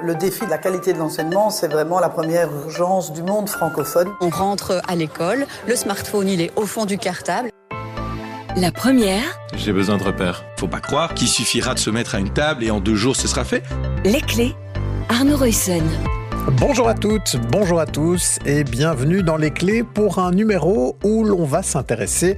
Le défi de la qualité de l'enseignement, c'est vraiment la première urgence du monde francophone. On rentre à l'école, le smartphone il est au fond du cartable. La première. J'ai besoin de repères. Faut pas croire qu'il suffira de se mettre à une table et en 2 jours ce sera fait. Les clés. Arnaud Royson. Bonjour à toutes, bonjour à tous et bienvenue dans Les Clés pour un numéro où l'on va s'intéresser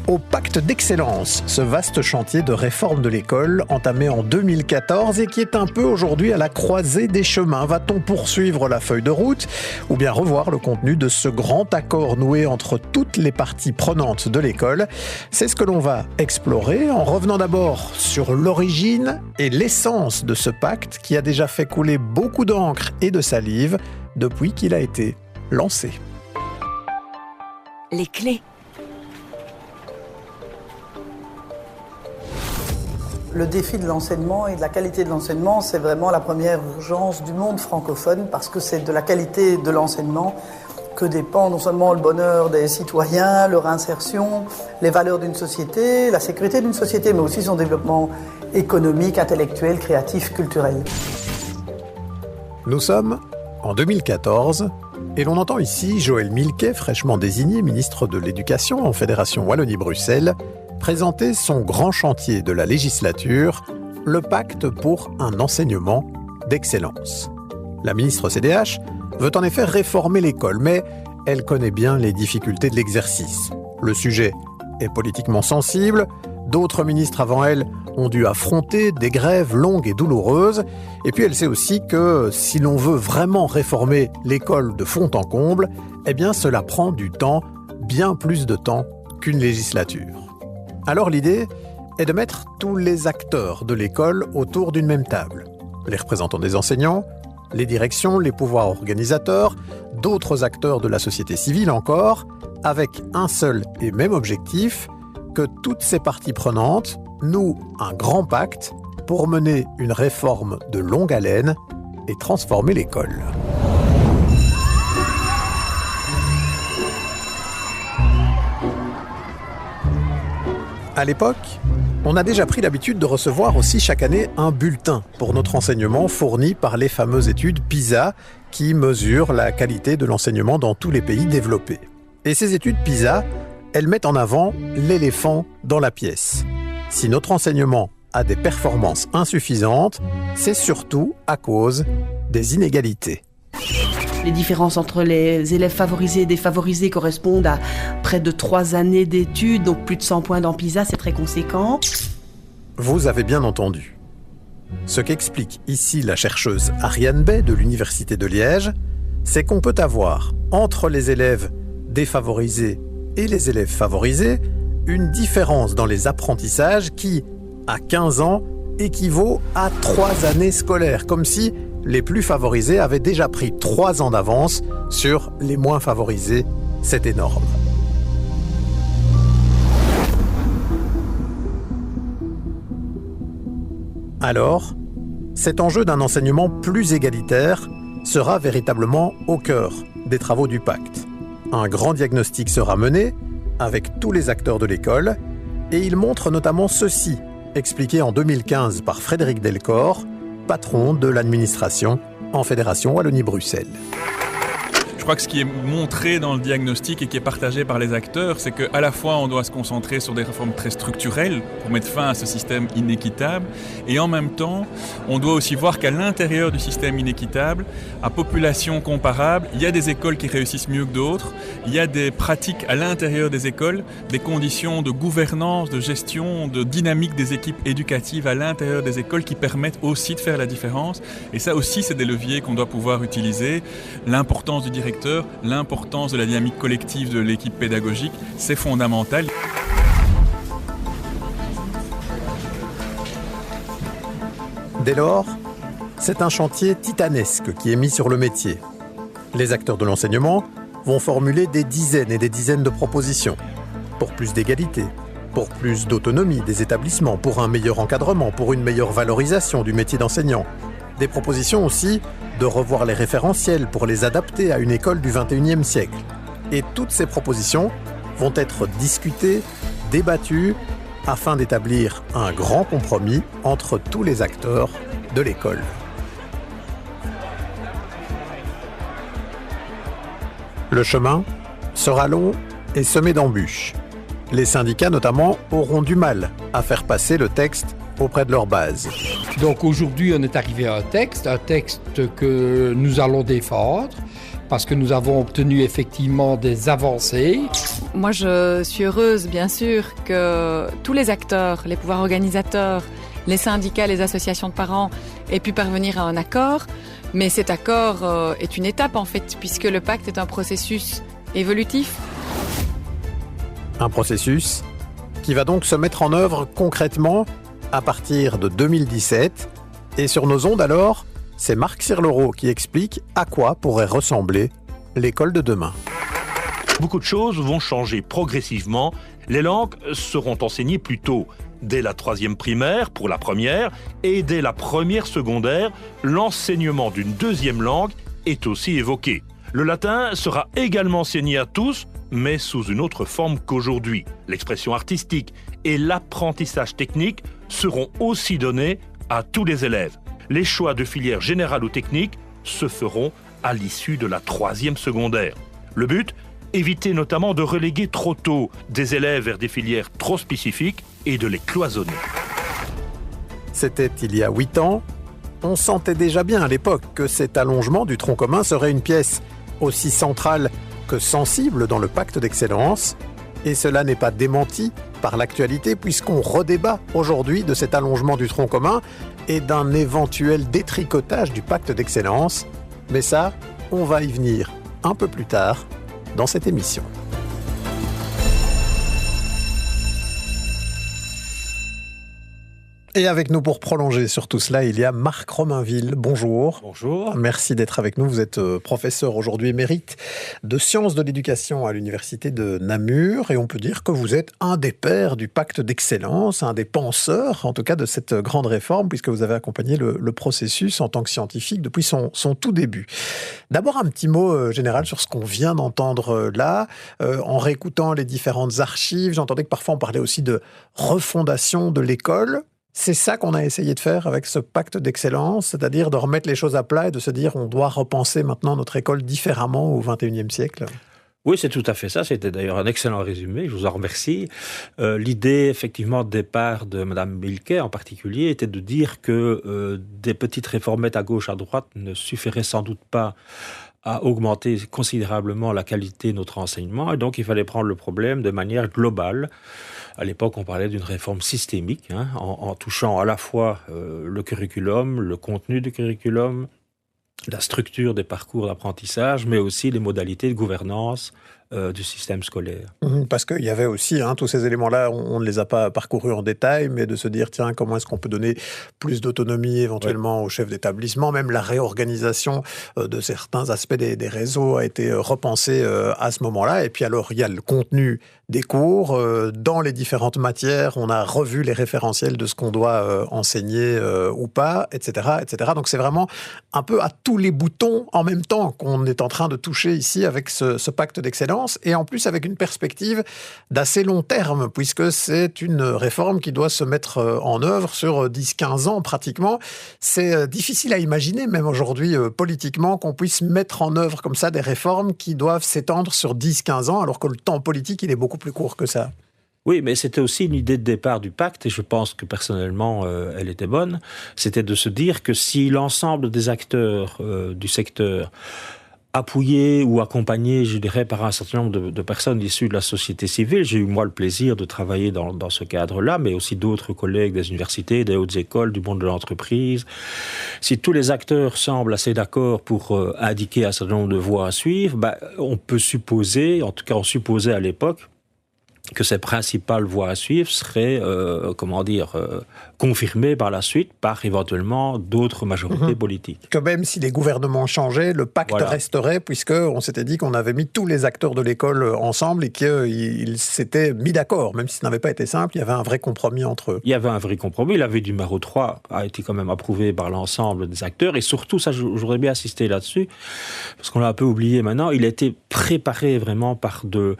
au pacte d'excellence, ce vaste chantier de réforme de l'école entamé en 2014 et qui est un peu aujourd'hui à la croisée des chemins. Va-t-on poursuivre la feuille de route ou bien revoir le contenu de ce grand accord noué entre toutes les parties prenantes de l'école? C'est ce que l'on va explorer en revenant d'abord sur l'origine et l'essence de ce pacte qui a déjà fait couler beaucoup d'encre et de salive depuis qu'il a été lancé. Les clés. Le défi de l'enseignement et de la qualité de l'enseignement, c'est vraiment la première urgence du monde francophone parce que c'est de la qualité de l'enseignement que dépend non seulement le bonheur des citoyens, leur insertion, les valeurs d'une société, la sécurité d'une société, mais aussi son développement économique, intellectuel, créatif, culturel. Nous sommes en 2014, et l'on entend ici Joël Milquet, fraîchement désigné ministre de l'Éducation en Fédération Wallonie-Bruxelles, présenter son grand chantier de la législature, le pacte pour un enseignement d'excellence. La ministre CDH veut en effet réformer l'école, mais elle connaît bien les difficultés de l'exercice. Le sujet est politiquement sensible, d'autres ministres avant elle ont dû affronter des grèves longues et douloureuses. Et puis elle sait aussi que si l'on veut vraiment réformer l'école de fond en comble, eh bien cela prend du temps, bien plus de temps qu'une législature. Alors l'idée est de mettre tous les acteurs de l'école autour d'une même table. Les représentants des enseignants, les directions, les pouvoirs organisateurs, d'autres acteurs de la société civile encore, avec un seul et même objectif, que toutes ces parties prenantes nouent un grand pacte pour mener une réforme de longue haleine et transformer l'école. À l'époque, on a déjà pris l'habitude de recevoir aussi chaque année un bulletin pour notre enseignement fourni par les fameuses études PISA qui mesurent la qualité de l'enseignement dans tous les pays développés. Et ces études PISA, elles mettent en avant l'éléphant dans la pièce. Si notre enseignement a des performances insuffisantes, c'est surtout à cause des inégalités. Les différences entre les élèves favorisés et défavorisés correspondent à près de 3 années d'études, donc plus de 100 points dans PISA, c'est très conséquent. Vous avez bien entendu. Ce qu'explique ici la chercheuse Ariane Bay de l'Université de Liège, c'est qu'on peut avoir, entre les élèves défavorisés et les élèves favorisés, une différence dans les apprentissages qui, à 15 ans, équivaut à 3 années scolaires, comme si les plus favorisés avaient déjà pris 3 ans d'avance sur les moins favorisés. C'est énorme. Alors, cet enjeu d'un enseignement plus égalitaire sera véritablement au cœur des travaux du pacte. Un grand diagnostic sera mené avec tous les acteurs de l'école et il montre notamment ceci, expliqué en 2015 par Frédéric Delcor, patron de l'administration en Fédération Wallonie-Bruxelles. Je crois que ce qui est montré dans le diagnostic et qui est partagé par les acteurs, c'est qu'à la fois on doit se concentrer sur des réformes très structurelles pour mettre fin à ce système inéquitable et en même temps on doit aussi voir qu'à l'intérieur du système inéquitable, à population comparable, il y a des écoles qui réussissent mieux que d'autres, il y a des pratiques à l'intérieur des écoles, des conditions de gouvernance, de gestion, de dynamique des équipes éducatives à l'intérieur des écoles qui permettent aussi de faire la différence et ça aussi c'est des leviers qu'on doit pouvoir utiliser. L'importance du directeur, l'importance de la dynamique collective de l'équipe pédagogique, c'est fondamental. Dès lors, c'est un chantier titanesque qui est mis sur le métier. Les acteurs de l'enseignement vont formuler des dizaines et des dizaines de propositions pour plus d'égalité, pour plus d'autonomie des établissements, pour un meilleur encadrement, pour une meilleure valorisation du métier d'enseignant. Des propositions aussi de revoir les référentiels pour les adapter à une école du XXIe siècle. Et toutes ces propositions vont être discutées, débattues, afin d'établir un grand compromis entre tous les acteurs de l'école. Le chemin sera long et semé d'embûches. Les syndicats notamment auront du mal à faire passer le texte auprès de leur base. Donc aujourd'hui, on est arrivé à un texte que nous allons défendre parce que nous avons obtenu effectivement des avancées. Moi, je suis heureuse, bien sûr, que tous les acteurs, les pouvoirs organisateurs, les syndicats, les associations de parents aient pu parvenir à un accord. Mais cet accord est une étape, en fait, puisque le pacte est un processus évolutif. Un processus qui va donc se mettre en œuvre concrètement à partir de 2017. Et sur nos ondes alors, c'est Marc Sirlereau qui explique à quoi pourrait ressembler l'école de demain. Beaucoup de choses vont changer progressivement. Les langues seront enseignées plus tôt. Dès la 3e primaire pour la première et dès la 1re secondaire, l'enseignement d'une 2e langue est aussi évoqué. Le latin sera également enseigné à tous, mais sous une autre forme qu'aujourd'hui. L'expression artistique et l'apprentissage technique seront aussi donnés à tous les élèves. Les choix de filière générale ou technique se feront à l'issue de la 3e secondaire. Le but ? Éviter notamment de reléguer trop tôt des élèves vers des filières trop spécifiques et de les cloisonner. C'était il y a 8 ans. On sentait déjà bien à l'époque que cet allongement du tronc commun serait une pièce aussi centrale que sensible dans le pacte d'excellence. Et cela n'est pas démenti par l'actualité puisqu'on redébat aujourd'hui de cet allongement du tronc commun et d'un éventuel détricotage du pacte d'excellence. Mais ça, on va y venir un peu plus tard dans cette émission. Et avec nous pour prolonger sur tout cela, il y a Marc Romainville. Bonjour. Bonjour. Merci d'être avec nous. Vous êtes professeur aujourd'hui émérite de sciences de l'éducation à l'université de Namur. Et on peut dire que vous êtes un des pères du pacte d'excellence, un des penseurs, en tout cas, de cette grande réforme, puisque vous avez accompagné le processus en tant que scientifique depuis son tout début. D'abord, un petit mot général sur ce qu'on vient d'entendre là. En réécoutant les différentes archives, j'entendais que parfois on parlait aussi de refondation de l'école. C'est ça qu'on a essayé de faire avec ce pacte d'excellence, c'est-à-dire de remettre les choses à plat et de se dire on doit repenser maintenant notre école différemment au XXIe siècle. Oui, c'est tout à fait ça. C'était d'ailleurs un excellent résumé. Je vous en remercie. L'idée, effectivement, de départ de Mme Milquet en particulier était de dire que des petites réformettes à gauche, à droite ne suffiraient sans doute pas à augmenter considérablement la qualité de notre enseignement. Et donc, il fallait prendre le problème de manière globale. À l'époque, on parlait d'une réforme systémique, en touchant à la fois le curriculum, le contenu du curriculum, la structure des parcours d'apprentissage, mais aussi les modalités de gouvernance du système scolaire. Parce qu'il y avait aussi, tous ces éléments-là, on ne les a pas parcourus en détail, mais de se dire, tiens, comment est-ce qu'on peut donner plus d'autonomie éventuellement aux chefs d'établissement, même la réorganisation de certains aspects des réseaux a été repensée à ce moment-là. Et puis alors, il y a le contenu des cours. Dans les différentes matières, on a revu les référentiels de ce qu'on doit enseigner ou pas, etc., etc. Donc c'est vraiment un peu à tous les boutons en même temps qu'on est en train de toucher ici avec ce pacte d'excellence, et en plus avec une perspective d'assez long terme, puisque c'est une réforme qui doit se mettre en œuvre sur 10-15 ans pratiquement. C'est difficile à imaginer, même aujourd'hui politiquement, qu'on puisse mettre en œuvre comme ça des réformes qui doivent s'étendre sur 10-15 ans, alors que le temps politique, il est beaucoup plus court que ça. Oui, mais c'était aussi une idée de départ du pacte, et je pense que personnellement, elle était bonne. C'était de se dire que si l'ensemble des acteurs du secteur, appuyés ou accompagnés, je dirais, par un certain nombre de personnes issues de la société civile, j'ai eu moi le plaisir de travailler dans ce cadre-là, mais aussi d'autres collègues des universités, des hautes écoles, du monde de l'entreprise. Si tous les acteurs semblent assez d'accord pour indiquer un certain nombre de voies à suivre, on peut supposer, en tout cas on supposait à l'époque, que ces principales voies à suivre seraient, confirmées par la suite par éventuellement d'autres majorités politiques. Que même si les gouvernements changeaient, le pacte resterait, puisqu'on s'était dit qu'on avait mis tous les acteurs de l'école ensemble et qu'ils s'étaient mis d'accord. Même si ce n'avait pas été simple, il y avait un vrai compromis entre eux. Il y avait un vrai compromis. La V numéro 3 a été quand même approuvée par l'ensemble des acteurs. Et surtout, ça, je voudrais bien insister là-dessus, parce qu'on l'a un peu oublié maintenant, il a été préparé vraiment par de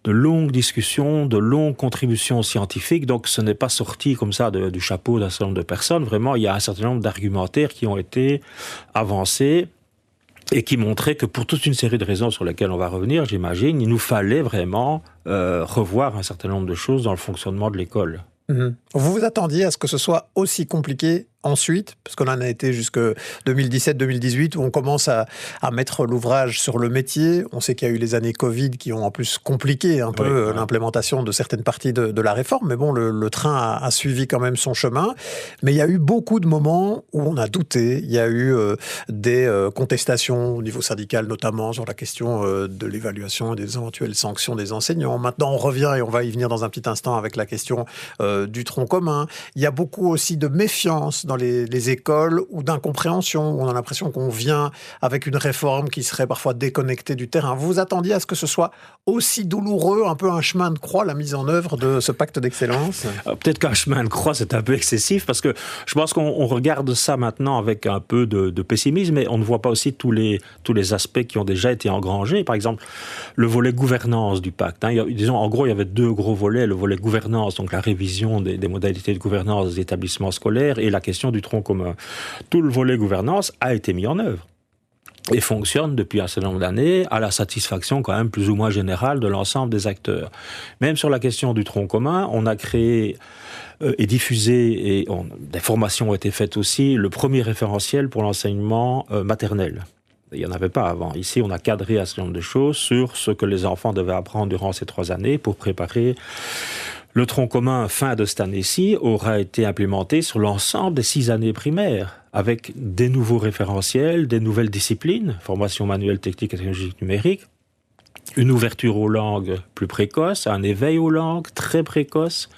longues discussions, de longues contributions scientifiques. Donc, ce n'est pas sorti comme ça du chapeau d'un certain nombre de personnes. Vraiment, il y a un certain nombre d'argumentaires qui ont été avancés et qui montrait que pour toute une série de raisons sur lesquelles on va revenir, j'imagine, il nous fallait vraiment revoir un certain nombre de choses dans le fonctionnement de l'école. Vous vous attendiez à ce que ce soit aussi compliqué ensuite, parce qu'on en a été jusque 2017-2018, où on commence à mettre l'ouvrage sur le métier. On sait qu'il y a eu les années Covid qui ont en plus compliqué un peu l'implémentation de certaines parties de la réforme, mais bon, le train a suivi quand même son chemin. Mais il y a eu beaucoup de moments où on a douté. Il y a eu des contestations au niveau syndical, notamment sur la question de l'évaluation et des éventuelles sanctions des enseignants. Maintenant, on revient, et on va y venir dans un petit instant, avec la question du tronc commun. Il y a beaucoup aussi de méfiance dans les écoles ou d'incompréhension, où on a l'impression qu'on vient avec une réforme qui serait parfois déconnectée du terrain. Vous vous attendiez à ce que ce soit aussi douloureux, un peu un chemin de croix, la mise en œuvre de ce pacte d'excellence? Peut-être qu'un chemin de croix, c'est un peu excessif, parce que je pense qu'on regarde ça maintenant avec un peu de pessimisme, mais on ne voit pas aussi tous les aspects qui ont déjà été engrangés. Par exemple, le volet gouvernance du pacte. Disons, en gros, il y avait 2 gros volets. Le volet gouvernance, donc la révision des modalités de gouvernance des établissements scolaires, et la question du tronc commun. Tout le volet gouvernance a été mis en œuvre et fonctionne depuis un certain nombre d'années à la satisfaction quand même plus ou moins générale de l'ensemble des acteurs. Même sur la question du tronc commun, on a créé et diffusé, et des formations ont été faites aussi, le premier référentiel pour l'enseignement maternel. Il n'y en avait pas avant. Ici, on a cadré un certain nombre de choses sur ce que les enfants devaient apprendre durant ces 3 années pour préparer. Le tronc commun, fin de cette année-ci, aura été implémenté sur l'ensemble des 6 années primaires, avec des nouveaux référentiels, des nouvelles disciplines, formation manuelle, technique et technologique numérique, une ouverture aux langues plus précoce, un éveil aux langues très précoce,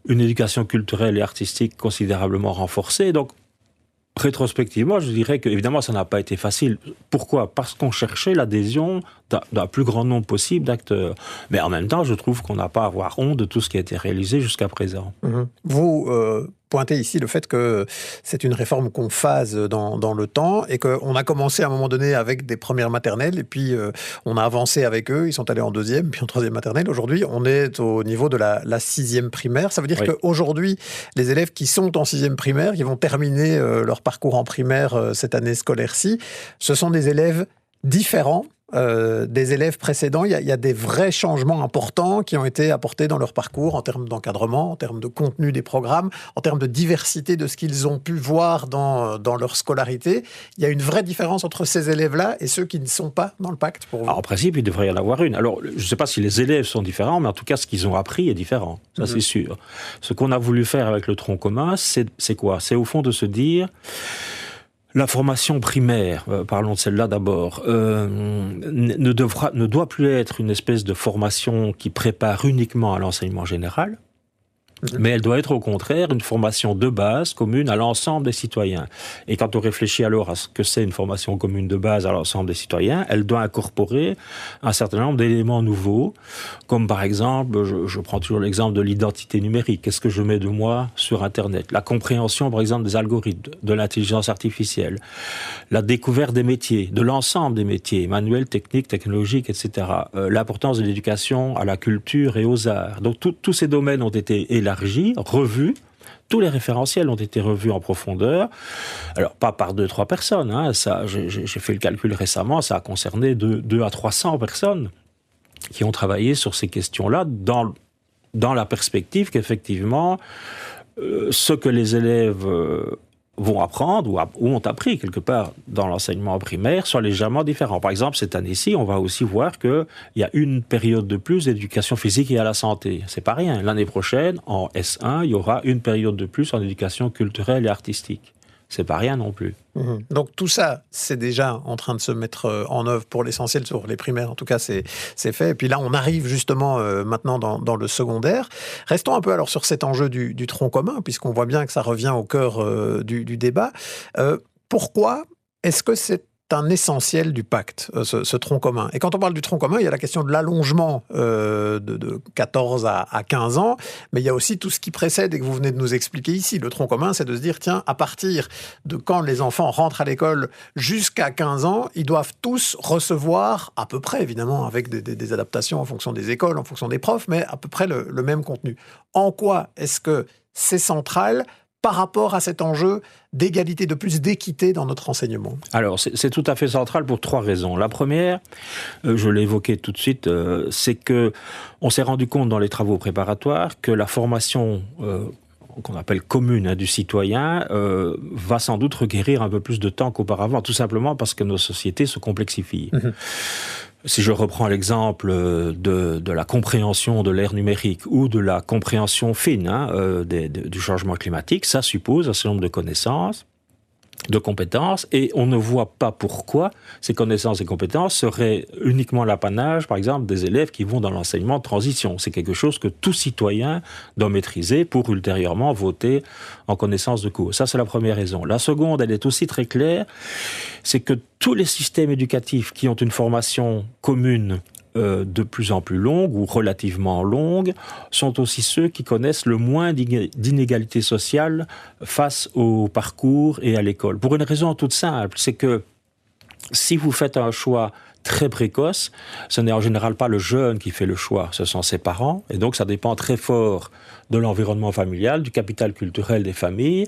une éducation culturelle et artistique considérablement renforcée. Donc, rétrospectivement, je dirais que évidemment, ça n'a pas été facile. Pourquoi ? Parce qu'on cherchait l'adhésion d'un plus grand nombre possible d'acteurs. Mais en même temps, je trouve qu'on n'a pas à avoir honte de tout ce qui a été réalisé jusqu'à présent. Vous pointez ici le fait que c'est une réforme qu'on phase dans le temps, et qu'on a commencé à un moment donné avec des premières maternelles, et puis on a avancé avec eux, ils sont allés en 2e, puis en 3e maternelle. Aujourd'hui, on est au niveau de la 6e primaire. Ça veut dire qu'aujourd'hui, les élèves qui sont en 6e primaire, qui vont terminer leur parcours en primaire cette année scolaire-ci, ce sont des élèves différents des élèves précédents. Il y a des vrais changements importants qui ont été apportés dans leur parcours, en termes d'encadrement, en termes de contenu des programmes, en termes de diversité de ce qu'ils ont pu voir dans leur scolarité. Il y a une vraie différence entre ces élèves-là et ceux qui ne sont pas dans le pacte, pour vous? Alors, en principe, il devrait y en avoir une. Alors, je ne sais pas si les élèves sont différents, mais en tout cas, ce qu'ils ont appris est différent. Ça, c'est sûr. Ce qu'on a voulu faire avec le tronc commun, c'est quoi ? C'est au fond de se dire... La formation primaire, parlons de celle-là d'abord, ne doit plus être une espèce de formation qui prépare uniquement à l'enseignement général, mais elle doit être au contraire une formation de base commune à l'ensemble des citoyens. Et quand on réfléchit alors à ce que c'est une formation commune de base à l'ensemble des citoyens, elle doit incorporer un certain nombre d'éléments nouveaux, comme par exemple, je prends toujours l'exemple de l'identité numérique. Qu'est-ce que je mets de moi sur Internet ? La compréhension, par exemple, des algorithmes, de l'intelligence artificielle, la découverte des métiers, de l'ensemble des métiers, manuels, techniques, technologiques, etc. L'importance de l'éducation à la culture et aux arts. Donc tous ces domaines ont été élargis, revus. Tous les référentiels ont été revus en profondeur. Alors, pas par 2-3 personnes. Ça, j'ai fait le calcul récemment. Ça a concerné 200 à 300 personnes qui ont travaillé sur ces questions-là dans la perspective qu'effectivement, ce que les élèves vont apprendre ou ont appris quelque part dans l'enseignement primaire soit légèrement différent. Par exemple, cette année-ci, on va aussi voir qu'il y a une période de plus d'éducation physique et à la santé. C'est pas rien. L'année prochaine, en S1, il y aura une période de plus en éducation culturelle et artistique. C'est pas rien non plus. Donc tout ça, c'est déjà en train de se mettre en œuvre pour l'essentiel, sur les primaires. En tout cas, c'est fait. Et puis là, on arrive justement maintenant dans le secondaire. Restons un peu alors sur cet enjeu du tronc commun, puisqu'on voit bien que ça revient au cœur du débat. Pourquoi est-ce que c'est un essentiel du pacte, ce tronc commun? Et quand on parle du tronc commun, il y a la question de l'allongement de 14 à 15 ans, mais il y a aussi tout ce qui précède et que vous venez de nous expliquer ici. Le tronc commun, c'est de se dire, tiens, à partir de quand les enfants rentrent à l'école jusqu'à 15 ans, ils doivent tous recevoir, à peu près évidemment, avec des adaptations en fonction des écoles, en fonction des profs, mais à peu près le même contenu. En quoi est-ce que c'est central par rapport à cet enjeu d'égalité, de plus d'équité dans notre enseignement? Alors, c'est tout à fait central pour 3 raisons. La première, je l'ai évoqué tout de suite, c'est que on s'est rendu compte dans les travaux préparatoires que la formation qu'on appelle commune du citoyen va sans doute requérir un peu plus de temps qu'auparavant, tout simplement parce que nos sociétés se complexifient. Si je reprends l'exemple de la compréhension de l'ère numérique ou de la compréhension fine du changement climatique, ça suppose un certain nombre de connaissances, de compétences, et on ne voit pas pourquoi ces connaissances et compétences seraient uniquement l'apanage, par exemple, des élèves qui vont dans l'enseignement de transition. C'est quelque chose que tout citoyen doit maîtriser pour ultérieurement voter en connaissance de cause. Ça, c'est la première raison. La seconde, elle est aussi très claire, c'est que tous les systèmes éducatifs qui ont une formation commune de plus en plus longue ou relativement longue sont aussi ceux qui connaissent le moins d'inégalités sociales face au parcours et à l'école. Pour une raison toute simple, c'est que si vous faites un choix très précoce, ce n'est en général pas le jeune qui fait le choix, ce sont ses parents, et donc ça dépend très fort de l'environnement familial, du capital culturel des familles,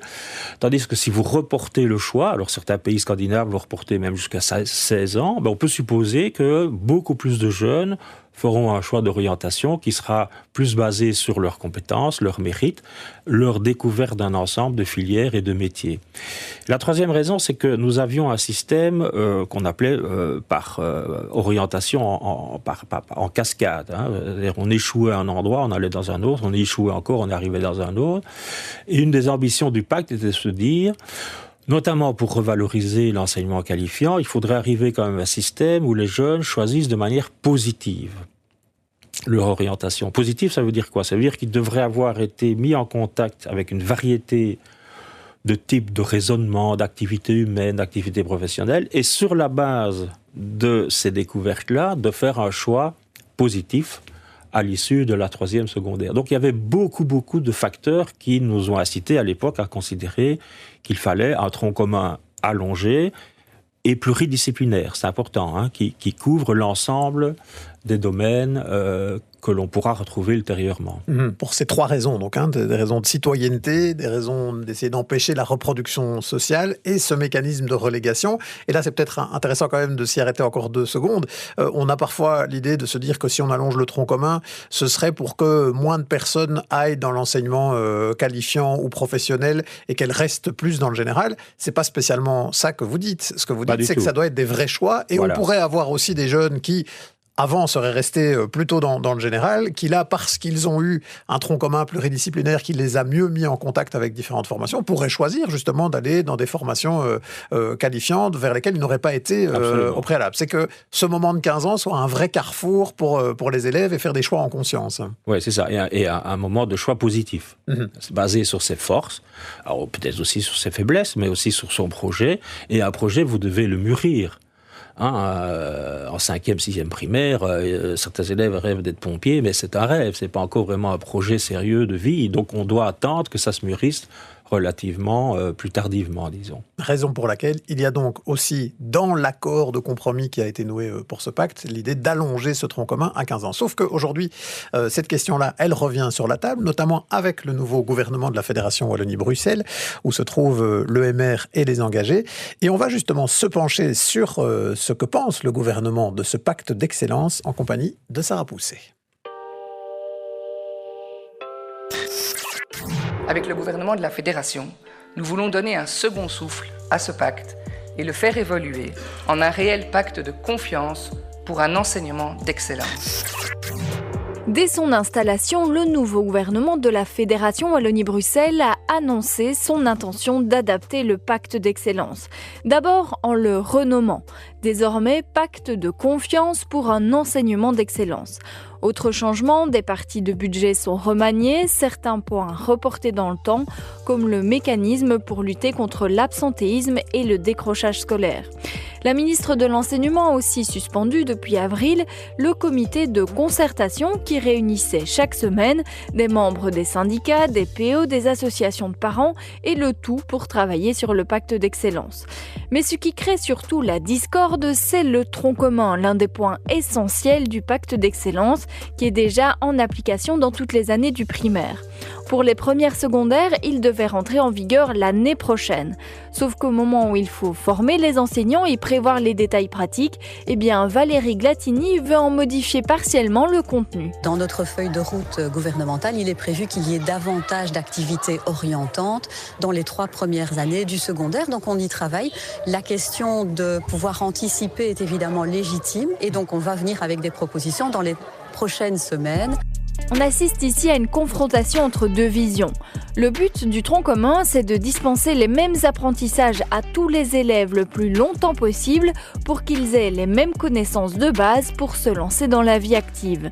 tandis que si vous reportez le choix, alors certains pays scandinaves vont reporter même jusqu'à 16 ans, on peut supposer que beaucoup plus de jeunes feront un choix d'orientation qui sera plus basé sur leurs compétences, leurs mérites, leur découverte d'un ensemble de filières et de métiers. La troisième raison, c'est que nous avions un système qu'on appelait par orientation en cascade. On échouait à un endroit, on allait dans un autre, on échouait encore, on arrivait dans un autre. Et une des ambitions du pacte était de se dire, notamment pour revaloriser l'enseignement qualifiant, il faudrait arriver quand même à un système où les jeunes choisissent de manière positive leur orientation. Positive, ça veut dire quoi? Ça veut dire qu'ils devraient avoir été mis en contact avec une variété de types de raisonnement, d'activités humaines, d'activités professionnelles, et sur la base de ces découvertes-là, de faire un choix positif à l'issue de la 3e secondaire. Donc il y avait beaucoup de facteurs qui nous ont incités à l'époque à considérer qu'il fallait un tronc commun allongé et pluridisciplinaire, c'est important, qui couvre l'ensemble des domaines que l'on pourra retrouver ultérieurement. Pour ces 3 raisons, donc, des raisons de citoyenneté, des raisons d'essayer d'empêcher la reproduction sociale et ce mécanisme de relégation. Et là, c'est peut-être intéressant quand même de s'y arrêter encore 2 secondes. On a parfois l'idée de se dire que si on allonge le tronc commun, ce serait pour que moins de personnes aillent dans l'enseignement qualifiant ou professionnel et qu'elles restent plus dans le général. C'est pas spécialement ça que vous dites. Ce que vous dites, c'est que ça doit être des vrais choix. Et voilà. On pourrait avoir aussi des jeunes qui avant seraient restés plutôt dans le général, qui là, parce qu'ils ont eu un tronc commun pluridisciplinaire qui les a mieux mis en contact avec différentes formations, pourraient choisir justement d'aller dans des formations qualifiantes vers lesquelles ils n'auraient pas été au préalable. C'est que ce moment de 15 ans soit un vrai carrefour pour les élèves et faire des choix en conscience. Oui, c'est ça. Et un moment de choix positif. C'est basé sur ses forces, alors peut-être aussi sur ses faiblesses, mais aussi sur son projet. Et un projet, vous devez le mûrir. En 5e, 6e primaire, certains élèves rêvent d'être pompiers, mais c'est un rêve, c'est pas encore vraiment un projet sérieux de vie, donc on doit attendre que ça se mûrisse relativement plus tardivement, disons. Raison pour laquelle il y a donc aussi, dans l'accord de compromis qui a été noué pour ce pacte, l'idée d'allonger ce tronc commun à 15 ans. Sauf qu'aujourd'hui, cette question-là, elle revient sur la table, notamment avec le nouveau gouvernement de la Fédération Wallonie-Bruxelles, où se trouvent l'EMR et les engagés. Et on va justement se pencher sur ce que pense le gouvernement de ce pacte d'excellence en compagnie de Sarah Pousset. Avec le gouvernement de la Fédération, nous voulons donner un second souffle à ce pacte et le faire évoluer en un réel pacte de confiance pour un enseignement d'excellence. Dès son installation, le nouveau gouvernement de la Fédération Wallonie-Bruxelles a annoncé son intention d'adapter le pacte d'excellence. D'abord en le renommant. Désormais, pacte de confiance pour un enseignement d'excellence. Autre changement, des parties de budget sont remaniées, certains points reportés dans le temps, comme le mécanisme pour lutter contre l'absentéisme et le décrochage scolaire. La ministre de l'Enseignement a aussi suspendu depuis avril le comité de concertation qui réunissait chaque semaine des membres des syndicats, des PO, des associations de parents et le tout pour travailler sur le pacte d'excellence. Mais ce qui crée surtout la discorde, c'est le tronc commun, l'un des points essentiels du pacte d'excellence qui est déjà en application dans toutes les années du primaire. Pour les premières secondaires, il devait rentrer en vigueur l'année prochaine. Sauf qu'au moment où il faut former les enseignants et prévoir les détails pratiques, Valérie Glatini veut en modifier partiellement le contenu. Dans notre feuille de route gouvernementale, il est prévu qu'il y ait davantage d'activités orientantes dans les 3 premières années du secondaire. Donc on y travaille. La question de pouvoir anticiper est évidemment légitime et donc on va venir avec des propositions dans les prochaines semaines. On assiste ici à une confrontation entre deux visions. Le but du tronc commun, c'est de dispenser les mêmes apprentissages à tous les élèves le plus longtemps possible pour qu'ils aient les mêmes connaissances de base pour se lancer dans la vie active.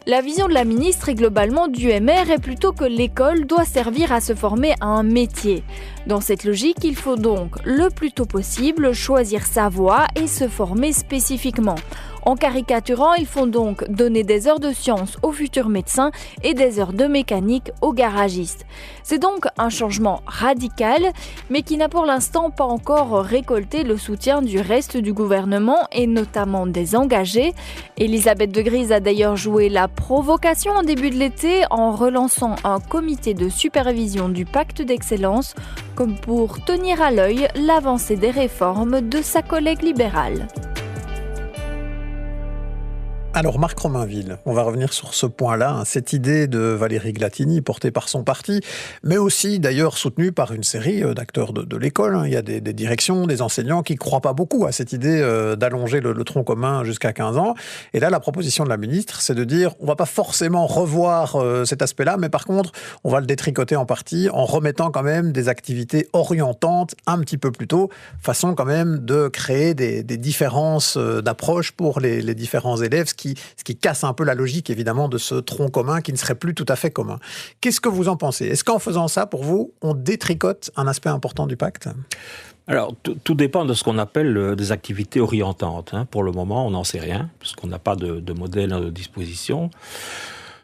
La vision de la ministre et globalement du MR est plutôt que l'école doit servir à se former à un métier. Dans cette logique, il faut donc le plus tôt possible choisir sa voie et se former spécifiquement. En caricaturant, ils font donc donner des heures de sciences aux futurs médecins et des heures de mécanique aux garagistes. C'est donc un changement radical, mais qui n'a pour l'instant pas encore récolté le soutien du reste du gouvernement et notamment des engagés. Elisabeth de Gries a d'ailleurs joué la provocation en début de l'été en relançant un comité de supervision du pacte d'excellence comme pour tenir à l'œil l'avancée des réformes de sa collègue libérale. Alors Marc Romainville, on va revenir sur ce point-là, cette idée de Valérie Glatini portée par son parti, mais aussi d'ailleurs soutenue par une série d'acteurs de l'école. Il y a des directions, des enseignants qui ne croient pas beaucoup à cette idée d'allonger le tronc commun jusqu'à 15 ans. Et là, la proposition de la ministre, c'est de dire on ne va pas forcément revoir cet aspect-là, mais par contre, on va le détricoter en partie en remettant quand même des activités orientantes un petit peu plus tôt, façon quand même de créer des différences d'approche pour les différents élèves, ce qui casse un peu la logique, évidemment, de ce tronc commun qui ne serait plus tout à fait commun. Qu'est-ce que vous en pensez ? Est-ce qu'en faisant ça, pour vous, on détricote un aspect important du pacte ? Alors, tout dépend de ce qu'on appelle des activités orientantes. Pour le moment, on n'en sait rien, puisqu'on n'a pas de modèle à notre disposition.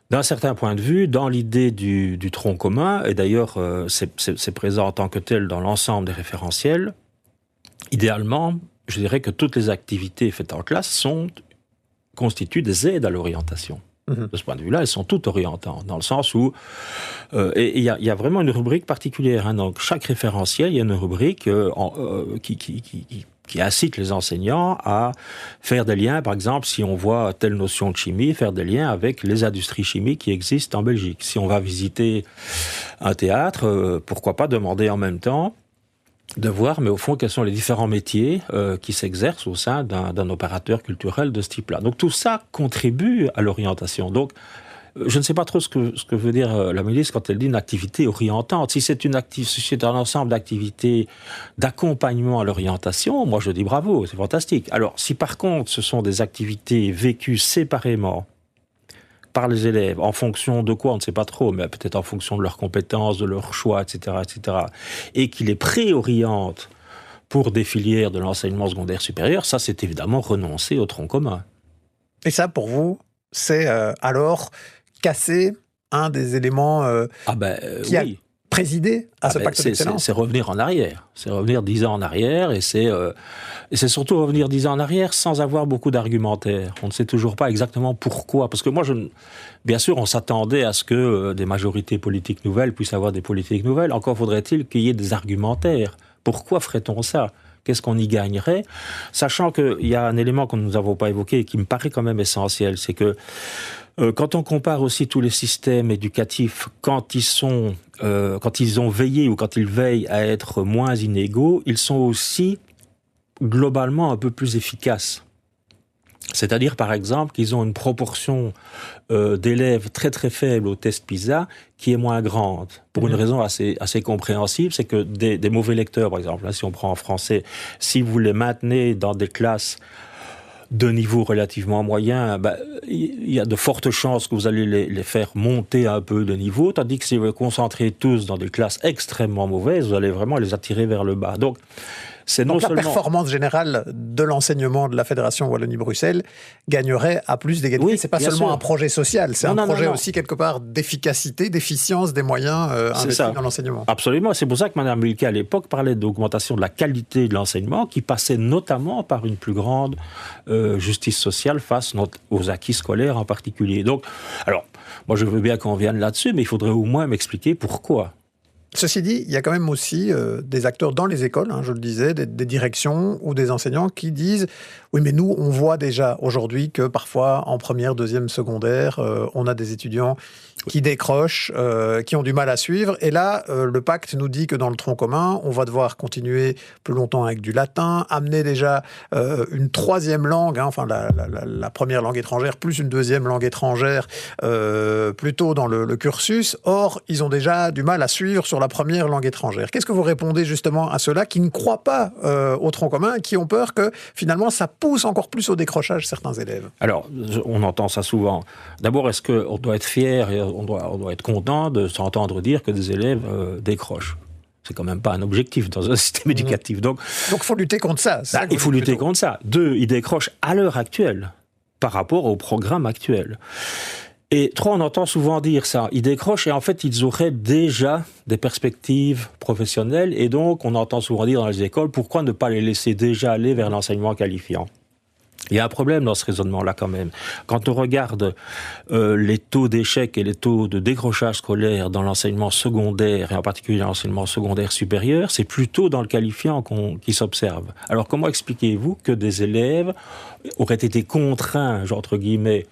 D'un certain point de vue, dans l'idée du tronc commun, et d'ailleurs, c'est présent en tant que tel dans l'ensemble des référentiels, idéalement, je dirais que toutes les activités faites en classe constituent des aides à l'orientation. De ce point de vue-là, elles sont toutes orientantes, dans le sens où... et il y a vraiment une rubrique particulière. Donc, chaque référentiel, il y a une rubrique qui incite les enseignants à faire des liens, par exemple, si on voit telle notion de chimie, faire des liens avec les industries chimiques qui existent en Belgique. Si on va visiter un théâtre, pourquoi pas demander en même temps de voir, mais au fond, quels sont les différents métiers qui s'exercent au sein d'un opérateur culturel de ce type-là. Donc tout ça contribue à l'orientation. Donc je ne sais pas trop ce que veut dire la ministre quand elle dit une activité orientante. Si c'est un ensemble d'activités d'accompagnement à l'orientation, moi je dis bravo, c'est fantastique. Alors si par contre ce sont des activités vécues séparément par les élèves, en fonction de quoi, on ne sait pas trop, mais peut-être en fonction de leurs compétences, de leurs choix, etc., et qui les préorientent pour des filières de l'enseignement secondaire supérieur, ça, c'est évidemment renoncer au tronc commun. Et ça, pour vous, c'est alors casser un des éléments qui a présidé à ce pacte d'excellence. C'est revenir en arrière. C'est revenir 10 ans en arrière, et c'est surtout revenir 10 ans en arrière sans avoir beaucoup d'argumentaire. On ne sait toujours pas exactement pourquoi. Parce que moi, bien sûr, on s'attendait à ce que des majorités politiques nouvelles puissent avoir des politiques nouvelles. Encore faudrait-il qu'il y ait des argumentaires. Pourquoi ferait-on ça ? Qu'est-ce qu'on y gagnerait ? Sachant qu'il y a un élément que nous n'avons pas évoqué et qui me paraît quand même essentiel, c'est que quand on compare aussi tous les systèmes éducatifs, quand ils ont veillé ou quand ils veillent à être moins inégaux, ils sont aussi globalement un peu plus efficaces. C'est-à-dire, par exemple, qu'ils ont une proportion d'élèves très très faible au test PISA qui est moins grande. Pour une raison assez compréhensible, c'est que des mauvais lecteurs, par exemple, là, si on prend en français, si vous les maintenez dans des classes de niveau relativement moyen, il y a de fortes chances que vous allez les faire monter un peu de niveau, tandis que si vous les concentrez tous dans des classes extrêmement mauvaises, vous allez vraiment les attirer vers le bas. Donc la performance générale de l'enseignement de la Fédération Wallonie-Bruxelles gagnerait à plus d'égalité. C'est pas seulement un projet social, c'est un projet aussi quelque part d'efficacité, d'efficience des moyens investis dans l'enseignement. Absolument, c'est pour ça que Mme Milquet à l'époque parlait d'augmentation de la qualité de l'enseignement qui passait notamment par une plus grande justice sociale face aux acquis scolaires en particulier. Donc, alors, Moi, je veux bien qu'on vienne là-dessus, mais il faudrait au moins m'expliquer pourquoi. Ceci dit, il y a quand même aussi des acteurs dans les écoles, je le disais, des directions ou des enseignants qui disent « Oui, mais nous, on voit déjà aujourd'hui que parfois, en première, deuxième, secondaire, on a des étudiants qui décrochent, qui ont du mal à suivre. Et là, le pacte nous dit que dans le tronc commun, on va devoir continuer plus longtemps avec du latin, amener déjà une troisième langue, la première langue étrangère, plus une deuxième langue étrangère, plutôt dans le cursus. Or, ils ont déjà du mal à suivre sur la première langue étrangère. Qu'est-ce que vous répondez justement à ceux-là qui ne croient pas au tronc commun et qui ont peur que finalement ça pousse encore plus au décrochage certains élèves? Alors, on entend ça souvent. D'abord, est-ce qu'on doit être fier et on doit être content de s'entendre dire que des élèves décrochent? C'est quand même pas un objectif dans un système éducatif. Donc, il faut lutter contre ça. Il faut lutter contre ça. 2, ils décrochent à l'heure actuelle par rapport au programme actuel. Et 3, on entend souvent dire ça. Ils décrochent et en fait, ils auraient déjà des perspectives professionnelles. Et donc, on entend souvent dire dans les écoles, pourquoi ne pas les laisser déjà aller vers l'enseignement qualifiant? Il y a un problème dans ce raisonnement-là quand même. Quand on regarde les taux d'échec et les taux de décrochage scolaire dans l'enseignement secondaire, et en particulier l'enseignement secondaire supérieur, c'est plutôt dans le qualifiant qui s'observe. Alors comment expliquez-vous que des élèves auraient été contraints, entre guillemets,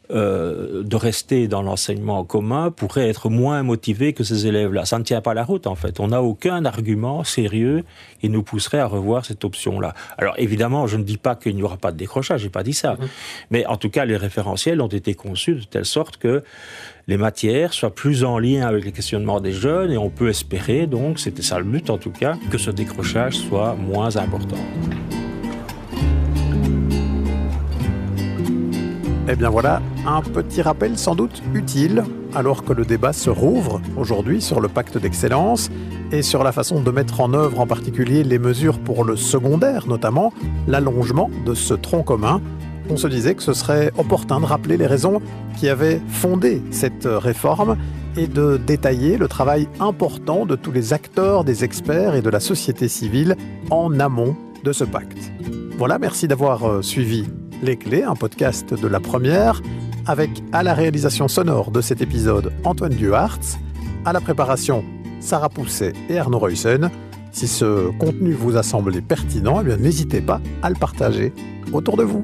de rester dans l'enseignement commun pourraient être moins motivés que ces élèves-là? Ça ne tient pas la route, en fait. On n'a aucun argument sérieux qui nous pousserait à revoir cette option-là. Alors, évidemment, je ne dis pas qu'il n'y aura pas de décrochage, j'ai pas dit ça. Mais en tout cas, les référentiels ont été conçus de telle sorte que les matières soient plus en lien avec les questionnements des jeunes et on peut espérer, donc, c'était ça le but en tout cas, que ce décrochage soit moins important. Eh bien voilà, un petit rappel sans doute utile, alors que le débat se rouvre aujourd'hui sur le pacte d'excellence et sur la façon de mettre en œuvre en particulier les mesures pour le secondaire, notamment l'allongement de ce tronc commun. On se disait que ce serait opportun de rappeler les raisons qui avaient fondé cette réforme et de détailler le travail important de tous les acteurs, des experts et de la société civile en amont de ce pacte. Voilà, merci d'avoir suivi Les Clés, un podcast de La Première, avec à la réalisation sonore de cet épisode Antoine Duhartz, à la préparation Sarah Pousset et Arnaud Reussen. Si ce contenu vous a semblé pertinent, eh bien, n'hésitez pas à le partager autour de vous.